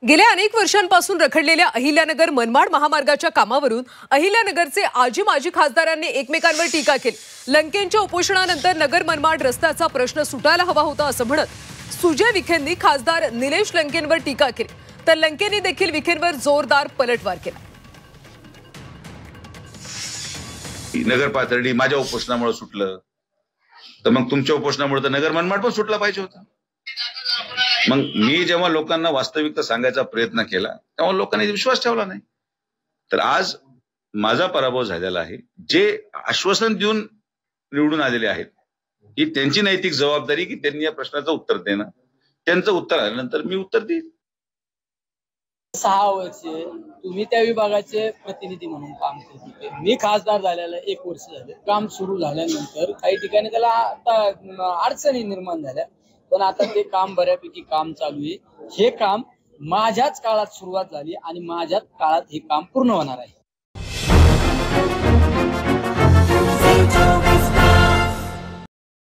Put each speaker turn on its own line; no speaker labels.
गेल्या अनेक वर्षांपासून रखडलेल्या अहिल्यानगर मनमाड महामार्गाच्या कामावरून अहिल्यानगरचे आजी माजी खासदारांनी एकमेकांवर टीका केली। लंकेंच्या उपोषणानंतर नगर मनमाड रस्त्याचा प्रश्न सुटायला हवा होता असं म्हणत सुजय विखेंनी खासदार निलेश लंकेंवर टीका केली, तर लंकेंनी देखील विखेंवर जोरदार पलटवार केला।
नगर पातळी माझ्या उपोषणामुळे सुटलं, तर मग तुमच्या उपोषणामुळे तर नगर मनमाड पण सुटला पाहिजे होता। मग मी जेव्हा लोकांना वास्तविकता सांगायचा प्रयत्न केला तेव्हा लोकांनी विश्वास ठेवला नाही। तर आज माझा पराभव झालेला आहे। जे आश्वासन देऊन निवडून आलेले आहेत ही त्यांची नैतिक जबाबदारी की त्यांनी या प्रश्नाचं उत्तर देणं, त्यांचं उत्तर आल्यानंतर मी उत्तर देईन।
6 वर्षे तुम्ही त्या विभागाचे प्रतिनिधी म्हणून काम करत होते, मी खासदार झालेला 1 वर्ष झाले। काम सुरू झाल्यानंतर काही ठिकाणी त्याला अडचणी निर्माण झाल्या, पण आता ते काम बऱ्यापैकी काम चालू आहे। हे काम माझ्याच काळात सुरुवात झाली आणि माझ्याच काळात हे काम पूर्ण होणार आहे।